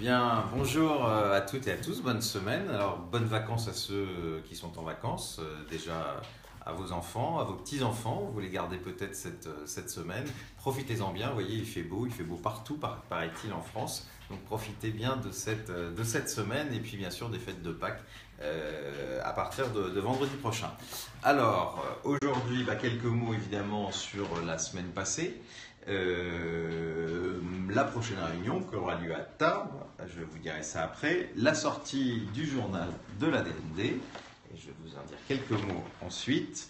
Bien, bonjour à toutes et à tous, bonne semaine. Alors, bonnes vacances à ceux qui sont en vacances, déjà à vos enfants, à vos petits-enfants, vous les gardez peut-être cette semaine. Profitez-en bien, vous voyez, il fait beau partout, paraît-il, en France. Donc profitez bien de cette semaine et puis bien sûr des fêtes de Pâques à partir de vendredi prochain. Alors, aujourd'hui, quelques mots évidemment sur la semaine passée. La prochaine réunion qui aura lieu à Tarbes, je vous dirai ça après, la sortie du journal de la DND, et je vais vous en dire quelques mots ensuite,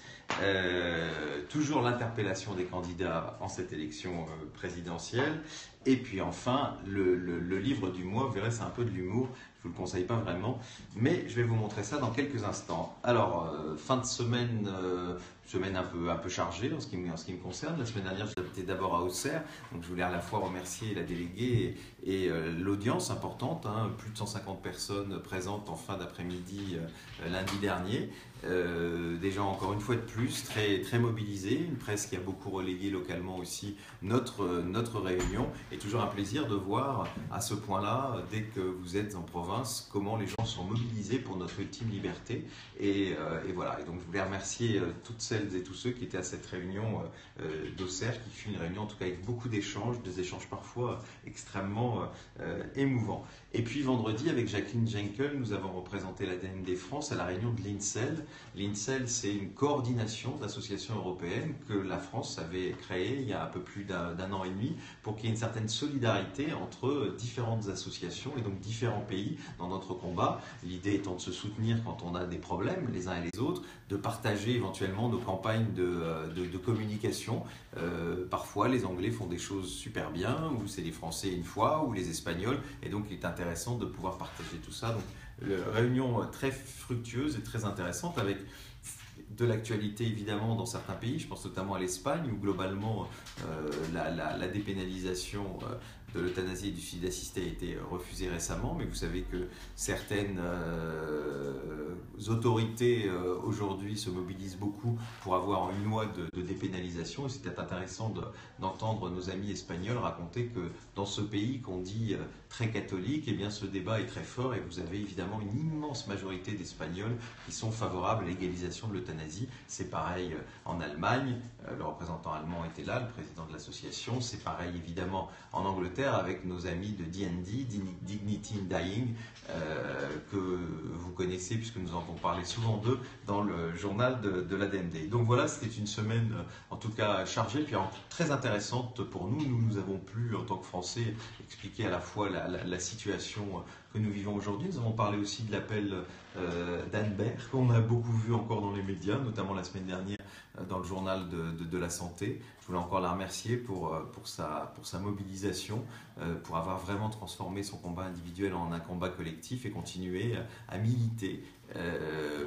toujours l'interpellation des candidats en cette élection présidentielle, et puis enfin le livre du mois, vous verrez c'est un peu de l'humour, je ne vous le conseille pas vraiment, mais je vais vous montrer ça dans quelques instants. Alors, fin de semaine, semaine un peu chargée en ce qui me concerne. La semaine dernière, j'étais d'abord à Auxerre, donc je voulais à la fois remercier la déléguée et l'audience importante, hein, plus de 150 personnes présentes en fin d'après-midi lundi dernier. Des gens encore une fois de plus très, très mobilisés, une presse qui a beaucoup relayé localement aussi notre réunion, et toujours un plaisir de voir à ce point-là, dès que vous êtes en province, comment les gens sont mobilisés pour notre ultime liberté. Et voilà, et donc je voulais remercier toutes celles et tous ceux qui étaient à cette réunion d'Auxerre, qui fut une réunion en tout cas avec beaucoup d'échanges, des échanges parfois extrêmement émouvants. Et puis vendredi, avec Jacqueline Jenkel, nous avons représenté la DND France à la réunion de l'INSEL. L'INSEL, c'est une coordination d'associations européennes que la France avait créée il y a un peu plus d'un an et demi pour qu'il y ait une certaine solidarité entre différentes associations et donc différents pays dans notre combat. L'idée étant de se soutenir quand on a des problèmes les uns et les autres, de partager éventuellement nos campagnes de communication. Parfois, les Anglais font des choses super bien, ou c'est les Français une fois, ou les Espagnols, et donc il est intéressant de pouvoir partager tout ça. Donc, réunion très fructueuse et très intéressante avec de l'actualité évidemment dans certains pays, je pense notamment à l'Espagne où globalement la dépénalisation de l'euthanasie et du suicide assisté a été refusée récemment, mais vous savez que certaines autorités aujourd'hui se mobilisent beaucoup pour avoir une loi de dépénalisation, et c'était intéressant d'entendre nos amis espagnols raconter que dans ce pays qu'on dit très catholique, eh bien ce débat est très fort et vous avez évidemment une immense majorité d'Espagnols qui sont favorables à l'égalisation de l'euthanasie. C'est pareil en Allemagne, le représentant allemand était là, le président de l'association. C'est pareil évidemment en Angleterre avec nos amis de DND, Dignity in Dying, que vous connaissez puisque nous en avons parlé souvent d'eux dans le journal de la DND. Donc voilà, c'était une semaine en tout cas chargée, puis très intéressante pour nous. Nous avons pu, en tant que Français, expliquer à la fois la situation que nous vivons aujourd'hui. Nous avons parlé aussi de l'appel d'Anne Berg, qu'on a beaucoup vu encore dans les médias, notamment la semaine dernière dans le journal de la santé. Je voulais encore la remercier pour sa mobilisation, pour avoir vraiment transformé son combat individuel en un combat collectif et continuer à militer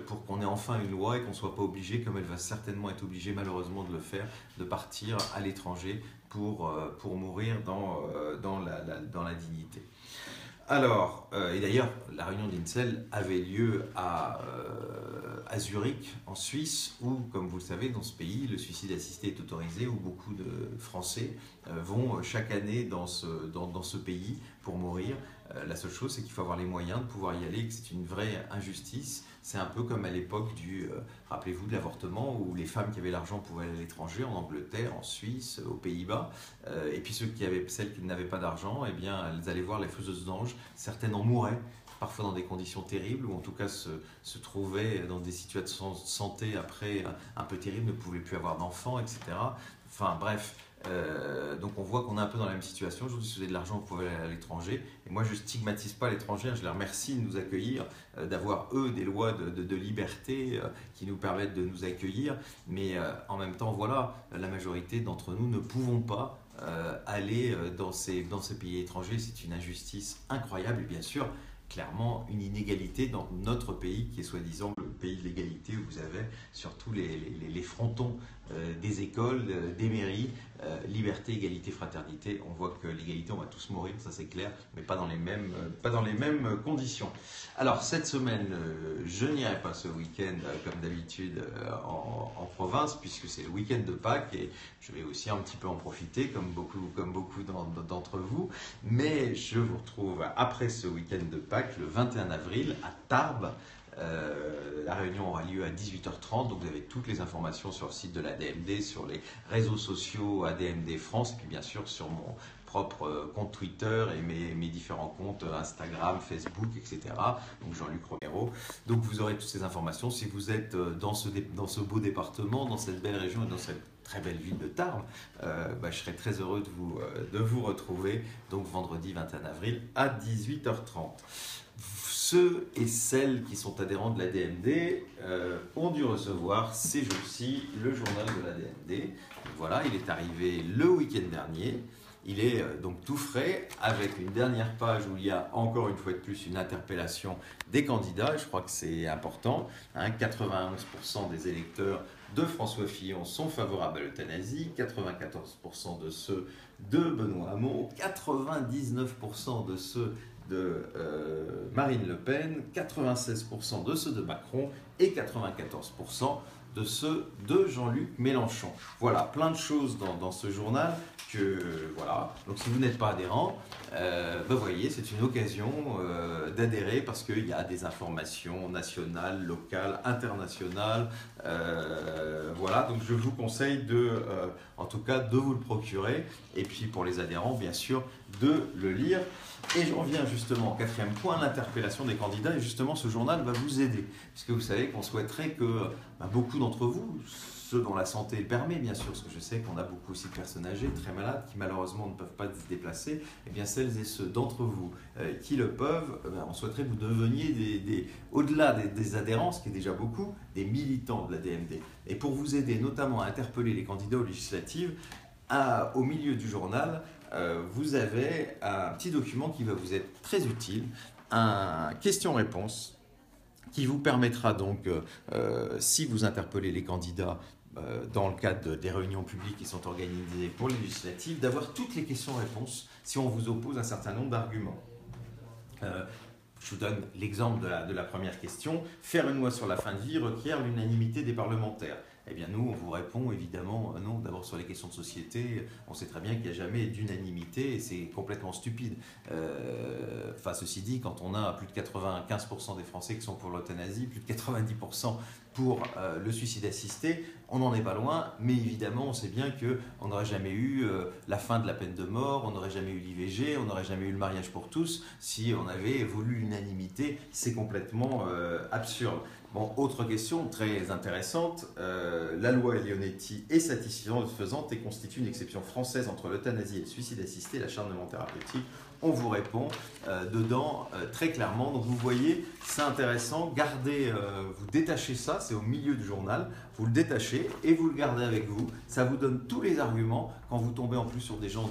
pour qu'on ait enfin une loi et qu'on ne soit pas obligé, comme elle va certainement être obligée malheureusement de le faire, de partir à l'étranger pour mourir dans la dignité. Alors, et d'ailleurs, la réunion de l'INSEL avait lieu à Zurich, en Suisse, où, comme vous le savez, dans ce pays, le suicide assisté est autorisé, où beaucoup de Français vont chaque année dans ce pays pour mourir. La seule chose, c'est qu'il faut avoir les moyens de pouvoir y aller, et que c'est une vraie injustice. C'est un peu comme à l'époque rappelez-vous, de l'avortement, où les femmes qui avaient l'argent pouvaient aller à l'étranger, en Angleterre, en Suisse, aux Pays-Bas, et puis celles qui n'avaient pas d'argent, eh bien, elles allaient voir les faiseuses d'anges. Certaines en mouraient, parfois dans des conditions terribles, ou en tout cas se trouvaient dans des situations de santé après un peu terribles, ne pouvaient plus avoir d'enfants, etc. Enfin bref, donc on voit qu'on est un peu dans la même situation. Aujourd'hui, si vous avez de l'argent, vous pouvez aller à l'étranger. Et moi, je ne stigmatise pas l'étranger, je les remercie de nous accueillir, d'avoir eux des lois de liberté qui nous permettent de nous accueillir. Mais en même temps, voilà, la majorité d'entre nous ne pouvons pas aller dans ces pays étrangers. C'est une injustice incroyable et bien sûr, clairement, une inégalité dans notre pays qui est soi-disant le pays de l'égalité où vous avez surtout les frontons des écoles, des mairies, liberté, égalité, fraternité. On voit que l'égalité, on va tous mourir, ça c'est clair, mais pas dans les mêmes conditions. Alors cette semaine, je n'irai pas ce week-end comme d'habitude en province, puisque c'est le week-end de Pâques et je vais aussi un petit peu en profiter, comme beaucoup d'entre vous. Mais je vous retrouve après ce week-end de Pâques, le 21 avril, à Tarbes. La réunion aura lieu à 18h30, donc vous avez toutes les informations sur le site de l'ADMD, sur les réseaux sociaux ADMD France, et puis bien sûr sur mon propre compte Twitter et mes différents comptes Instagram, Facebook, etc. Donc Jean-Luc Romero. Donc vous aurez toutes ces informations. Si vous êtes dans ce beau département, dans cette belle région et dans cette très belle ville de Tarbes, je serai très heureux de vous retrouver donc vendredi 21 avril à 18h30. Ceux et celles qui sont adhérents de l'ADMD ont dû recevoir ces jours-ci le journal de l'ADMD. Voilà, il est arrivé le week-end dernier. Il est donc tout frais avec une dernière page où il y a encore une fois de plus une interpellation des candidats. Je crois que c'est important. 91% des électeurs de François Fillon sont favorables à l'euthanasie, 94% de ceux de Benoît Hamon, 99% de ceux de Marine Le Pen, 96% de ceux de Macron et 94% de ceux de Jean-Luc Mélenchon. Voilà, plein de choses dans ce journal voilà. Donc si vous n'êtes pas adhérent, voyez, c'est une occasion d'adhérer parce qu'il y a des informations nationales, locales, internationales. Voilà, donc je vous conseille en tout cas de vous le procurer et puis pour les adhérents, bien sûr, de le lire. Et j'en viens justement au quatrième point, l'interpellation des candidats. Et justement, ce journal va vous aider. Puisque vous savez qu'on souhaiterait que beaucoup d'entre vous, ceux dont la santé le permet, bien sûr, parce que je sais qu'on a beaucoup aussi de personnes âgées, très malades, qui malheureusement ne peuvent pas se déplacer, et bien celles et ceux d'entre vous qui le peuvent, on souhaiterait que vous deveniez au-delà des adhérents, ce qui est déjà beaucoup, des militants de la DMD. Et pour vous aider notamment à interpeller les candidats aux législatives, au milieu du journal, vous avez un petit document qui va vous être très utile, un question-réponse qui vous permettra donc, si vous interpellez les candidats dans le cadre des réunions publiques qui sont organisées pour les législatives, d'avoir toutes les questions-réponses si on vous oppose un certain nombre d'arguments. Je vous donne l'exemple de la première question. Faire une loi sur la fin de vie requiert l'unanimité des parlementaires. Eh bien, nous, on vous répond évidemment non. D'abord, sur les questions de société, on sait très bien qu'il n'y a jamais d'unanimité et c'est complètement stupide. Ceci dit, quand on a plus de 95% des Français qui sont pour l'euthanasie, plus de 90% pour le suicide assisté, on n'en est pas loin, mais évidemment, on sait bien qu'on n'aurait jamais eu la fin de la peine de mort, on n'aurait jamais eu l'IVG, on n'aurait jamais eu le mariage pour tous si on avait voulu l'unanimité. C'est complètement absurde. Bon, autre question très intéressante, la loi Leonetti est satisfaisante et constitue une exception française entre l'euthanasie et le suicide assisté et l'acharnement thérapeutique. On vous répond dedans très clairement. Donc vous voyez, c'est intéressant, vous détachez ça, c'est au milieu du journal, vous le détachez et vous le gardez avec vous. Ça vous donne tous les arguments quand vous tombez en plus sur des gens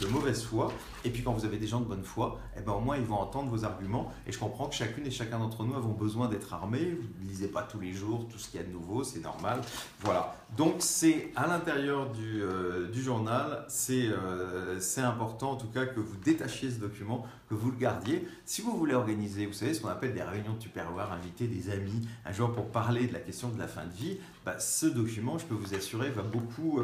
de mauvaise foi. Et puis quand vous avez des gens de bonne foi, au moins ils vont entendre vos arguments. Et je comprends que chacune et chacun d'entre nous avons besoin d'être armés. Vous ne lisez pas tous les jours tout ce qu'il y a de nouveau, c'est normal. Voilà. Donc c'est à l'intérieur du journal, c'est important en tout cas que vous détachiez ce document, que vous le gardiez. Si vous voulez organiser, vous savez, ce qu'on appelle des réunions de Tupperware, inviter des amis un jour pour parler de la question de la fin de vie, ce document, je peux vous assurer, va beaucoup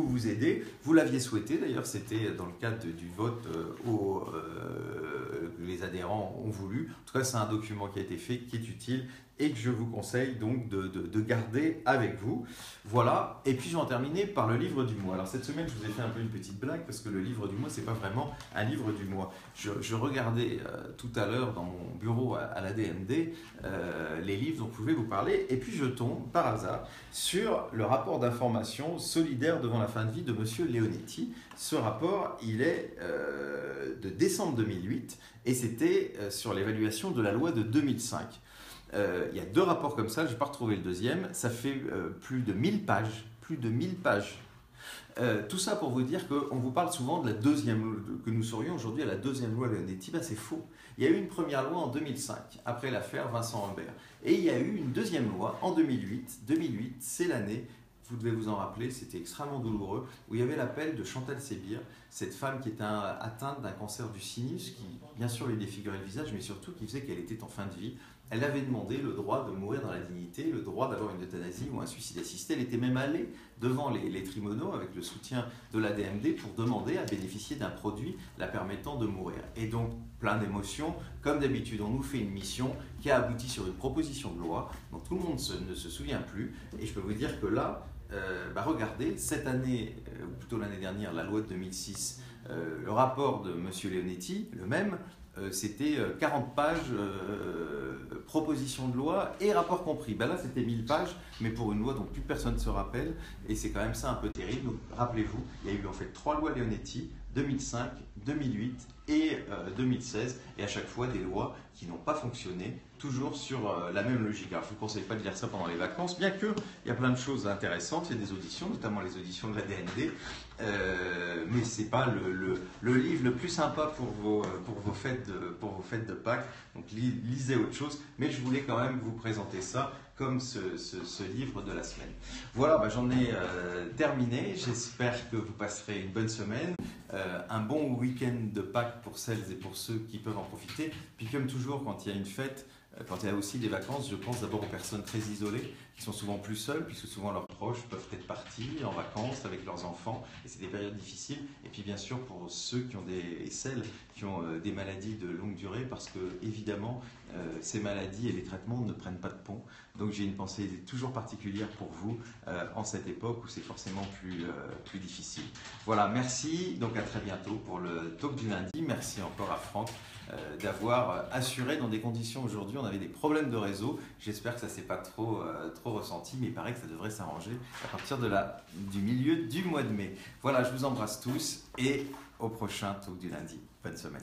vous aider. Vous l'aviez souhaité, d'ailleurs, c'était dans le cadre du vote que les adhérents ont voulu. En tout cas, c'est un document qui a été fait, qui est utile et que je vous conseille donc de garder avec vous. Voilà, et puis je vais en terminer par le livre du mois. Alors cette semaine, je vous ai fait un peu une petite blague parce que le livre du mois, c'est pas vraiment un livre du mois. Je regardais tout à l'heure dans mon bureau à la DMD les livres dont je pouvais vous parler et puis je tombe par hasard sur le rapport d'information solidaire devant la fin de vie de Monsieur Leonetti. Ce rapport, il est de décembre 2008 et c'était sur l'évaluation de la loi de 2005. Il y a 2 rapports comme ça, je n'ai pas retrouvé le deuxième, ça fait plus de 1000 pages, Tout ça pour vous dire qu'on vous parle souvent de la deuxième, que nous serions aujourd'hui à la deuxième loi Leonetti. Ben, c'est faux. Il y a eu une première loi en 2005, après l'affaire Vincent Humbert. Et il y a eu une deuxième loi en 2008. 2008, c'est l'année, vous devez vous en rappeler, c'était extrêmement douloureux, où il y avait l'appel de Chantal Sébir, cette femme qui était atteinte d'un cancer du sinus, qui bien sûr lui défigurait le visage, mais surtout qui faisait qu'elle était en fin de vie. Elle avait demandé le droit de mourir dans la dignité, le droit d'avoir une euthanasie ou un suicide assisté. Elle était même allée devant les tribunaux avec le soutien de l'ADMD pour demander à bénéficier d'un produit la permettant de mourir. Et donc, plein d'émotions. Comme d'habitude, on nous fait une mission qui a abouti sur une proposition de loi dont tout le monde ne se souvient plus. Et je peux vous dire que là, regardez, cette année, ou plutôt l'année dernière, la loi de 2006, le rapport de M. Leonetti, le même, c'était 40 pages, proposition de loi et rapport compris. Ben là, c'était 1000 pages, mais pour une loi dont plus personne ne se rappelle, et c'est quand même ça un peu terrible. Donc, rappelez-vous, il y a eu en fait 3 lois Leonetti, 2005, 2008 et 2016, et à chaque fois des lois qui n'ont pas fonctionné, toujours sur la même logique. Alors je ne vous conseille pas de lire ça pendant les vacances, bien qu'il y a plein de choses intéressantes, il y a des auditions, notamment les auditions de la DND, mais ce n'est pas le livre le plus sympa pour vos fêtes de Pâques, donc lisez autre chose, mais je voulais quand même vous présenter ça comme ce livre de la semaine. Voilà, j'en ai terminé. J'espère que vous passerez une bonne semaine, un bon week-end de Pâques pour celles et pour ceux qui peuvent en profiter. Puis comme toujours, quand il y a une fête, quand il y a aussi des vacances, je pense d'abord aux personnes très isolées, qui sont souvent plus seules, puisque souvent leurs proches peuvent être partis en vacances avec leurs enfants, et c'est des périodes difficiles. Et puis bien sûr pour ceux qui ont et celles qui ont des maladies de longue durée, parce que évidemment ces maladies et les traitements ne prennent pas de pont. Donc j'ai une pensée toujours particulière pour vous en cette époque où c'est forcément plus difficile. Voilà, merci, donc à très bientôt pour le talk du lundi. Merci encore à Franck d'avoir assuré dans des conditions aujourd'hui, on avait des problèmes de réseau, j'espère que ça ne s'est pas trop ressenti, mais il paraît que ça devrait s'arranger à partir du milieu du mois de mai. Voilà, je vous embrasse tous et au prochain talk du lundi. Bonne semaine.